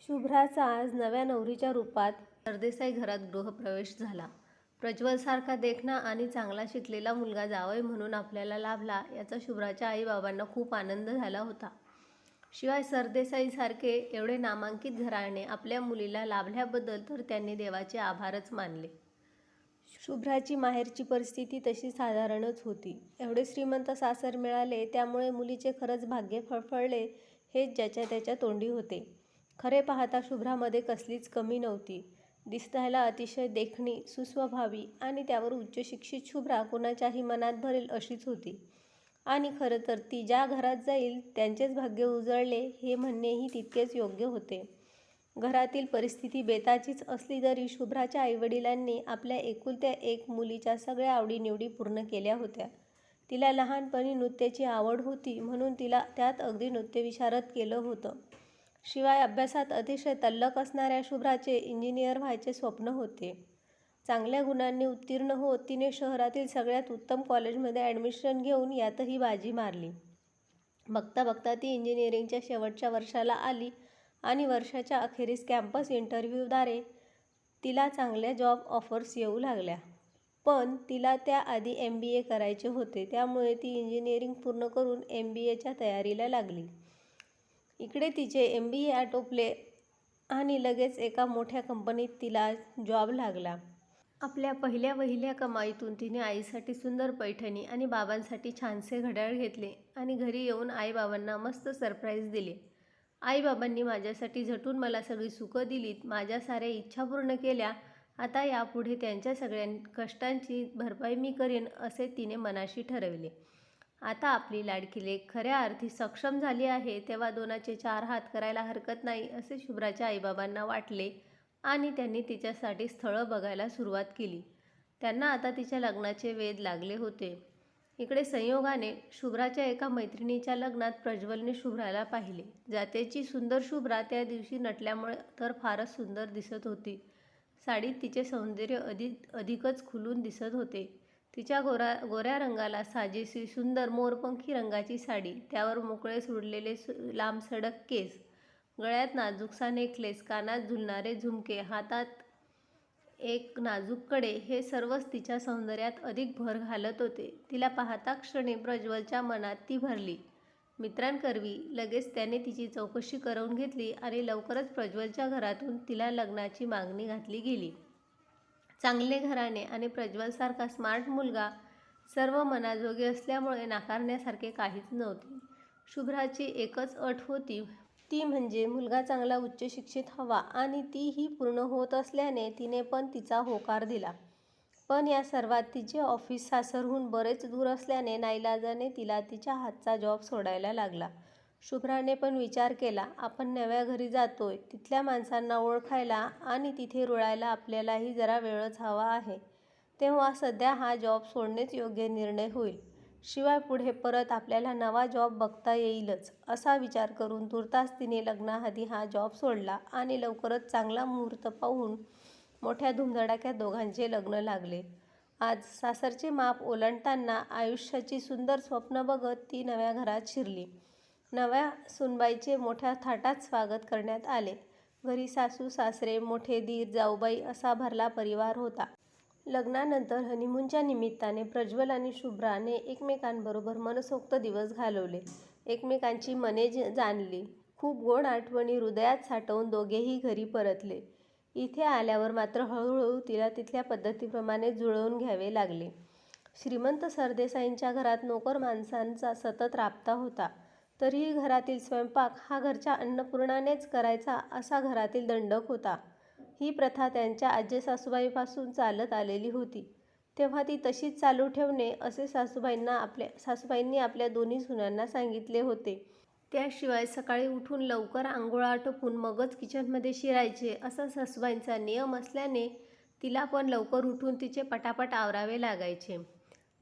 शुभ्राचा आज नव्या नवरीच्या रूपात सरदेसाई घरात गृहप्रवेश झाला. प्रज्वलसारखा देखणा आणि चांगला शिकलेला मुलगा जावई म्हणून आपल्याला लाभला याचा शुभ्राच्या आईबाबांना खूप आनंद झाला होता. शिवाय सरदेसाईसारखे एवढे नामांकित घराणे आपल्या मुलीला लाभल्याबद्दल तर त्यांनी देवाचे आभारच मानले. शुभ्राची माहेरची परिस्थिती तशी साधारणच होती. एवढे श्रीमंत सासर मिळाले त्यामुळे मुलीचे खरंच भाग्य फळफळले हेच ज्याच्या त्याच्या तोंडी होते. खरे पाहता शुभ्रामध्ये कसलीच कमी नव्हती. दिसायला अतिशय देखणी, सुस्वभावी आणि त्यावर उच्चशिक्षित शुभ्रा कुणाच्याही मनात भरेल अशीच होती. आणि खरं तर ती ज्या घरात जाईल त्यांचेच भाग्य उजळले हे म्हणणेही तितकेच योग्य होते. घरातील परिस्थिती बेताचीच असली तरी शुभ्राच्या आईवडिलांनी आपल्या एकुलत्या एक मुलीच्या सगळ्या आवडीनिवडी पूर्ण केल्या होत्या. तिला लहानपणी नृत्याची आवड होती म्हणून तिला त्यात अगदी नृत्यविशारद केलं होतं. शिवाय अभ्यासात अतिशय तल्लख असणाऱ्या शुभ्राचे इंजिनियर व्हायचे स्वप्न होते. चांगल्या गुणांनी उत्तीर्ण होत तिने शहरातील सगळ्यात उत्तम कॉलेजमध्ये ॲडमिशन घेऊन यातही बाजी मारली. बघता बघता ती इंजिनिअरिंगच्या शेवटच्या वर्षाला आली आणि वर्षाच्या अखेरीस कॅम्पस इंटरव्ह्यूद्वारे तिला चांगल्या जॉब ऑफर्स येऊ लागल्या. पण तिला त्याआधी MBA करायचे होते त्यामुळे ती इंजिनिअरिंग पूर्ण करून MBAच्या तयारीला लागली. इकडे तिचे MBA आटोपले आणि लगेच एका मोठ्या कंपनीत तिला जॉब लागला. आपल्या पहिल्या वहिल्या कमाईतून तिने आईसाठी सुंदर पैठणी आणि बाबांसाठी छानसे घड्याळ घेतले आणि घरी येऊन आईबाबांना मस्त सरप्राईज दिले. आईबाबांनी माझ्यासाठी झटून मला सगळी सुखं दिलीत, माझ्या साऱ्या इच्छा पूर्ण केल्या. आता यापुढे त्यांच्या सगळ्या कष्टांची भरपाई मी करेन असे तिने मनाशी ठरवले. आता आपली लाडकी लेक खऱ्या अर्थी सक्षम झाली आहे तेव्हा दोनाचे चार हात करायला हरकत नाही असे शुभ्राच्या आईबाबांना वाटले आणि त्यांनी तिच्यासाठी स्थळं बघायला सुरुवात केली. त्यांना आता तिच्या लग्नाचे वेध लागले होते. इकडे संयोगाने शुभ्राच्या एका मैत्रिणीच्या लग्नात प्रज्वलने शुभ्राला पाहिले. जातेची सुंदर शुभ्रा त्या दिवशी नटल्यामुळे तर फारच सुंदर दिसत होती. साडीत तिचे सौंदर्य अधिकच खुलून दिसत होते. तिच्या गोऱ्या रंगाला साजेशी सुंदर मोरपंखी रंगाची साडी, त्यावर मोकळे सुडलेले लांबसडक केस, गळ्यात नाजूकसा नेकलेस, कानात झुलणारे झुमके, हातात एक नाजूक कडे हे सर्वच तिच्या सौंदर्यात अधिक भर घालत होते. तिला पाहता क्षणी प्रज्वलच्या मनात ती भरली. मित्रांकरवी लगेच त्याने तिची चौकशी करवून घेतली आणि लवकरच प्रज्वलच्या घरातून तिला लग्नाची मागणी घातली गेली. चांगले घराणे आणि प्रज्वलसारखा स्मार्ट मुलगा सर्व मनाजोगे असल्यामुळे नाकारण्यासारखे काहीच नव्हते. शुभ्राची एकच अट होती ती म्हणजे मुलगा चांगला उच्चशिक्षित हवा आणि तीही पूर्ण होत असल्याने तिने पण तिचा होकार दिला. पण या सर्वात तिचे ऑफिस सासरहून बरेच दूर असल्याने नाईलाजाने तिला तिच्या हातचा जॉब सोडायला लागला. शुभ्राने पण विचार केला, आपण नव्या घरी जातोय, तिथल्या माणसांना ओळखायला आणि तिथे रुळायला आपल्यालाही जरा वेळच हवा आहे. तेव्हा सध्या हा जॉब सोडणेच योग्य निर्णय होईल. शिवाय पुढे परत आपल्याला नवा जॉब बघता येईलच असा विचार करून तूर्तास तिने लग्नाआधी हा जॉब सोडला आणि लवकरच चांगला मुहूर्त पाहून मोठ्या धुमधडाक्यात दोघांचे लग्न लागले. आज सासरचे माप ओलांडताना आयुष्याची सुंदर स्वप्न बघत ती नव्या घरात शिरली. नव्या सूनबाईचे मोठ्या थाटात स्वागत करण्यात आले. घरी सासू सासरे, मोठे दीर जाऊबाई असा भरला परिवार होता. लग्नानंतर हनीमूनच्या निमित्ताने प्रज्वल आणि शुभ्राने एकमेकांबरोबर मनसोक्त दिवस घालवले. एकमेकांची मने जाणली. खूप गोड आठवणी हृदयात साठवून दोघेही घरी परतले. इथे आल्यावर मात्र हळूहळू तिला तिथल्या पद्धतीप्रमाणे जुळवून घ्यावे लागले. श्रीमंत सरदेसाईंच्या घरात नोकर माणसांचा सतत राबता होता. तरीही घरातील स्वयंपाक हा घरच्या अन्नपूर्णानेच करायचा असा घरातील दंडक होता. ही प्रथा त्यांच्या आजेसासूबाईपासून चालत आलेली होती. तेव्हा ती तशीच चालू ठेवणे असे सासूबाईंनी आपल्या दोन्ही सुनांना सांगितले होते. त्याशिवाय सकाळी उठून लवकर आंघोळ आटोपून मगच किचनमध्ये शिरायचे असा सासूबाईंचा नियम असल्याने तिला पण लवकर उठून तिचे पटापट आवरावे लागायचे.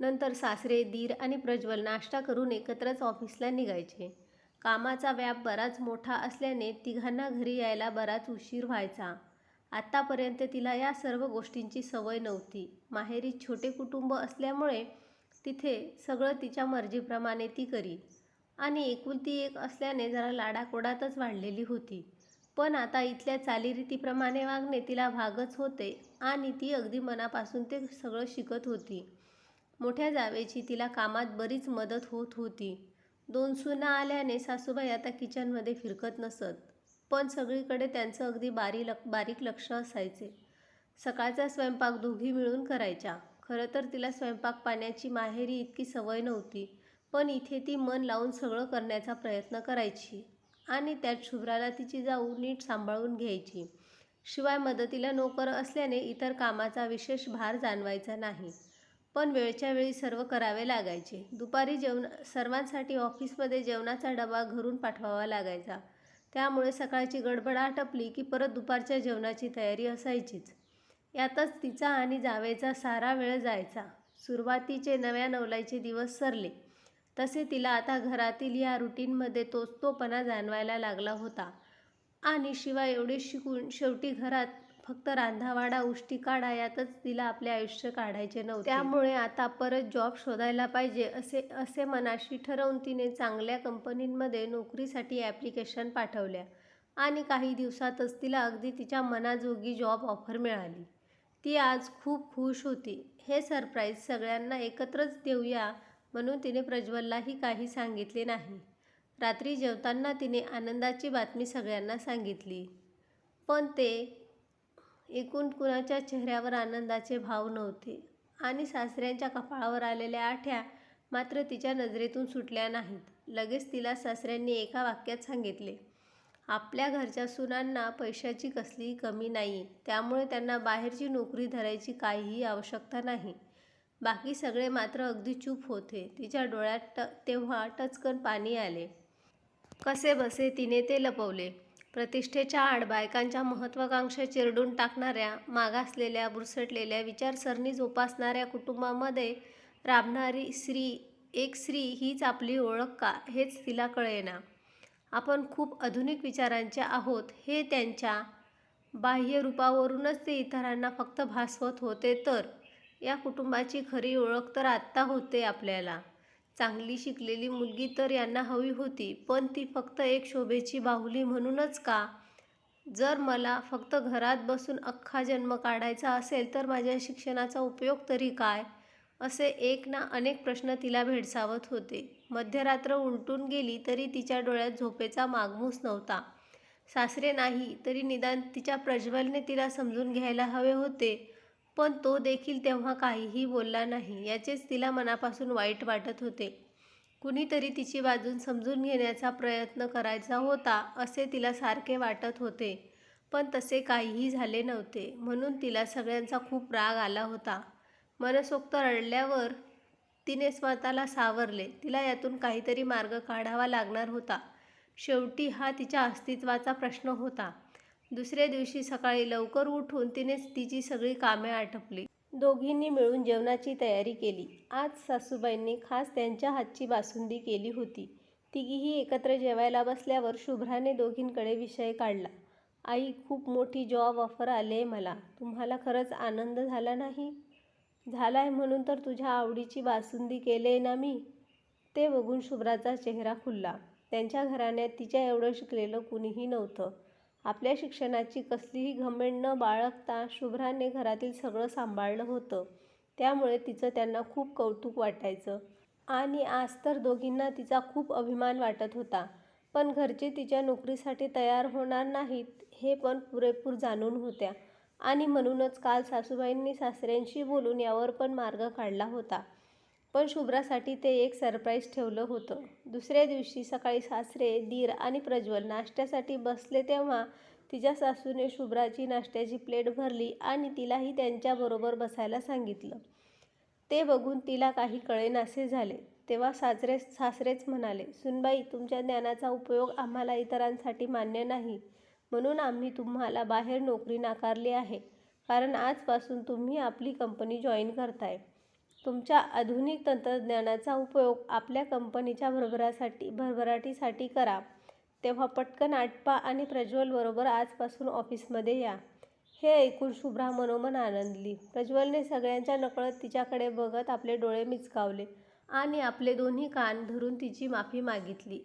नंतर सासरे, दीर आणि प्रज्वल नाश्ता करून एकत्रच ऑफिसला निघायचे. कामाचा व्याप बराच मोठा असल्याने तिघांना घरी यायला बराच उशीर व्हायचा. आत्तापर्यंत तिला या सर्व गोष्टींची सवय नव्हती. माहेरी छोटे कुटुंब असल्यामुळे तिथे सगळं तिच्या मर्जीप्रमाणे ती करी आणि एकुलती एक असल्याने जरा लाडाकोडातच वाढलेली होती. पण आता इथल्या चालीरीतीप्रमाणे वागणे तिला भागच होते आणि ती अगदी मनापासून ते सगळं शिकत होती. मोठ्या जावेची तिला कामात बरीच मदत होत होती. 2 सुना आल्याने सासूबाई आता किचनमध्ये फिरकत नसत, पण सगळीकडे त्यांचं अगदी बारीक लक्ष असायचे. सकाळचा स्वयंपाक दोघी मिळून करायच्या. खरं तर तिला स्वयंपाक पाण्याची माहेरी इतकी सवय नव्हती, पण इथे ती मन लावून सगळं करण्याचा प्रयत्न करायची आणि त्यात शुभ्राला तिची जाऊ नीट सांभाळून घ्यायची. शिवाय मदतीला नोकर असल्याने इतर कामाचा विशेष भार जाणवायचा नाही. पण वेळच्या वेळी सर्व करावे लागायचे. दुपारी सर्वांसाठी ऑफिसमध्ये जेवणाचा डबा घरून पाठवावा लागायचा. त्यामुळे सकाळची गडबड आटपली की परत दुपारच्या जेवणाची तयारी असायचीच. यातच तिचा आणि जावेचा सारा वेळ जायचा. सुरुवातीचे नव्या नवलाईचे दिवस सरले तसे तिला आता घरातील या रुटीनमध्ये तोचतोपणा जाणवायला लागला होता आणि शिवाय एवढे शिकून शेवटी घरात फक्त रांधावाडा उष्टी काढा यातच तिला आपले आयुष्य काढायचे नव्हते. त्यामुळे आता परत जॉब शोधायला पाहिजे असे मनाशी ठरवून तिने चांगल्या कंपनींमध्ये नोकरीसाठी ॲप्लिकेशन पाठवल्या आणि काही दिवसातच तिला अगदी तिच्या मनाजोगी जॉब ऑफर मिळाली. ती आज खूप खुश होती. हे सरप्राईज सगळ्यांना एकत्रच देऊया म्हणून तिने प्रज्वललाही काही सांगितले नाही. रात्री जेवताना तिने आनंदाची बातमी सगळ्यांना सांगितली, पण ते एकूण कुणाच्या चेहऱ्यावर आनंदाचे भाव नव्हते आणि सासऱ्यांच्या कपाळावर आलेल्या आठ्या मात्र तिच्या नजरेतून सुटल्या नाहीत. लगेच तिला सासऱ्यांनी एका वाक्यात सांगितले, आपल्या घरच्या सुनांना पैशाची कसलीही कमी नाही, त्यामुळे त्यांना बाहेरची नोकरी धरायची काहीही आवश्यकता नाही. बाकी सगळे मात्र अगदी चूप होते. तिच्या डोळ्यात तेव्हा टचकन पाणी आले. कसेबसे तिने ते लपवले. प्रतिष्ठेच्या आड बायकांच्या महत्त्वाकांक्षा चिरडून टाकणाऱ्या, मागासलेल्या, बुरसटलेल्या विचारसरणी जोपासणाऱ्या कुटुंबामध्ये राबणारी एक स्त्री हीच आपली ओळख का, हेच तिला कळेना. आपण खूप आधुनिक विचारांचे आहोत हे त्यांच्या बाह्य रूपावरूनच ते इतरांना फक्त भासवत होते, तर या कुटुंबाची खरी ओळख तर आत्ता होते आपल्याला. चांगली शिकलेली मुलगी तर यांना हवी होती, पण ती फक्त एक शोभेची बाहुली म्हणूनच का? जर मला फक्त घरात बसून अख्खा जन्म काढायचा असेल तर माझ्या शिक्षणाचा उपयोग तरी काय? असे एक ना अनेक प्रश्न तिला भेडसावत होते. मध्यरात्र उलटून गेली तरी तिच्या डोळ्यात झोपेचा मागमूस नव्हता. सासरे नाही तरी निदान तिच्या प्रज्वलने तिला समजून घ्यायला हवे होते, पण तो देखील तेव्हा काहीही बोलला नाही. याचेच तिला मनापासून वाईट वाटत होते. कुणीतरी तिची बाजू समजून घेण्याचा प्रयत्न करायचा होता असे तिला सारखे वाटत होते, पण तसे काहीही झाले नव्हते. म्हणून तिला सगळ्यांचा खूप राग आला होता. मनसोक्त रडल्यावर तिने स्वतःला सावरले. तिला यातून काहीतरी मार्ग काढावा लागणार होता. शेवटी हा तिच्या अस्तित्वाचा प्रश्न होता. दुसऱ्या दिवशी सकाळी लवकर उठून तिने तिची सगळी कामे आटपली. दोघींनी मिळून जेवणाची तयारी केली. आज सासूबाईंनी खास त्यांच्या हातची बासुंदी केली होती. तिघीही एकत्र जेवायला बसल्यावर शुभ्राने दोघींकडे विषय काढला. आई, खूप मोठी जॉब ऑफर आलीये मला. तुम्हाला खरंच आनंद झाला नाही? झालाय म्हणून तर तुझ्या आवडीची बासुंदी केलीये ना मी. ते बघून शुभ्राचा चेहरा खुलला. त्यांच्या घराण्यात तिच्या एवढं शिकलेलं कुणीही नव्हतं. आपल्या शिक्षणाची कसलीही घमेंड न बाळगता शुभ्राने घरातील सगळं सांभाळलं होतं. त्यामुळे तिचं त्यांना खूप कौतुक वाटायचं आणि आज तर दोघींना तिचा खूप अभिमान वाटत होता. पण घरचे तिच्या नोकरीसाठी तयार होणार नाहीत हे पण पुरेपूर जाणून होत्या आणि म्हणूनच काल सासूबाईंनी सासऱ्यांशी बोलून यावर पण मार्ग काढला होता. पण शुभ्रासाठी ते एक सरप्राईज ठेवलं होतं. दुसऱ्या दिवशी सकाळी सासरे, दीर आणि प्रज्वल नाश्त्यासाठी बसले तेव्हा तिच्या सासूने शुभ्राची नाश्त्याची प्लेट भरली आणि तिलाही त्यांच्याबरोबर बसायला सांगितलं. ते बघून तिला काही कळेनासे झाले. तेव्हा सासरेच म्हणाले, सुनबाई, तुमच्या ज्ञानाचा उपयोग आम्हाला इतरांसाठी मान्य नाही, म्हणून आम्ही तुम्हाला बाहेर नोकरी नाकारली आहे. कारण आजपासून तुम्ही आपली कंपनी जॉईन करताय. तुमच्या आधुनिक तंत्रज्ञानाचा उपयोग आपल्या कंपनीच्या भरभराटीसाठी करा. तेव्हा पटकन आटपा आणि प्रज्वलबरोबर आजपासून ऑफिसमध्ये या. हे ऐकून शुभ्रा मनोमन आनंदली. प्रज्वलने सगळ्यांच्या नकळत तिच्याकडे बघत आपले डोळे मिचकावले आणि आपले दोन्ही कान धरून तिची माफी मागितली.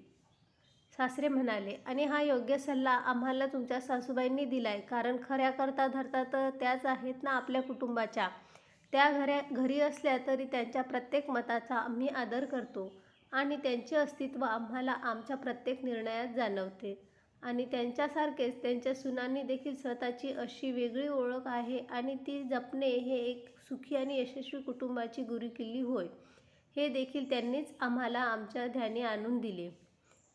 सासरे म्हणाले, आणि हा योग्य सल्ला आम्हाला तुमच्या सासूबाईंनी दिलाय, कारण खऱ्या करता धरता तर त्याच आहेत ना आपल्या कुटुंबाच्या. त्या घरी असल्या तरी त्यांच्या प्रत्येक मताचा आम्ही आदर करतो आणि त्यांचे अस्तित्व आम्हाला आमच्या प्रत्येक निर्णयात जाणवते. आणि त्यांच्यासारखेच त्यांच्या सुनांनी देखील स्वतःची अशी वेगळी ओळख आहे आणि ती जपणे हे एक सुखी आणि यशस्वी कुटुंबाची गुरुकिल्ली होय, हे देखील त्यांनीच आम्हाला आमच्या ध्यानी आणून दिले.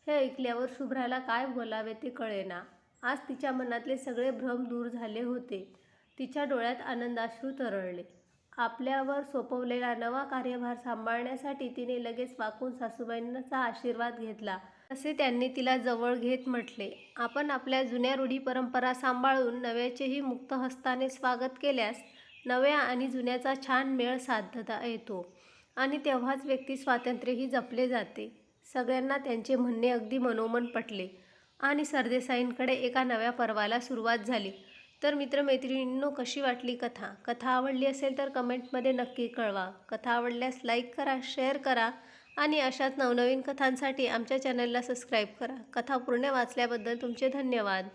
हे ऐकल्यावर शुभ्राला काय बोलावे ते कळेना. आज तिच्या मनातले सगळे भ्रम दूर झाले होते. तिच्या डोळ्यात आनंदाश्रू तरळले. आपल्यावर सोपवलेला नवा कार्यभार सांभाळण्यासाठी तिने लगेच वाकून सासूबाईंचा आशीर्वाद घेतला. तसे त्यांनी तिला जवळ घेत म्हटले, आपण आपल्या जुन्या रूढी परंपरा सांभाळून नव्याचेही मुक्त हस्ताने स्वागत केल्यास नव्या आणि जुन्याचा छान मेळ साधता येतो आणि तेव्हाच व्यक्ती स्वातंत्र्यही जपले जाते. सगळ्यांना त्यांचे म्हणणे अगदी मनोमन पटले आणि सरदेसाईंकडे एका नव्या पर्वाला सुरुवात झाली. तर मित्रमैत्रिणींनो, कशी वाटली कथा? कथा आवडली असेल तर कमेंटमध्ये नक्की कळवा. कथा आवडल्यास लाईक करा, शेअर करा आणि अशाच नवनवीन कथांसाठी आमच्या चॅनलला सबस्क्राईब करा. कथा पूर्ण वाचल्याबद्दल तुमचे धन्यवाद.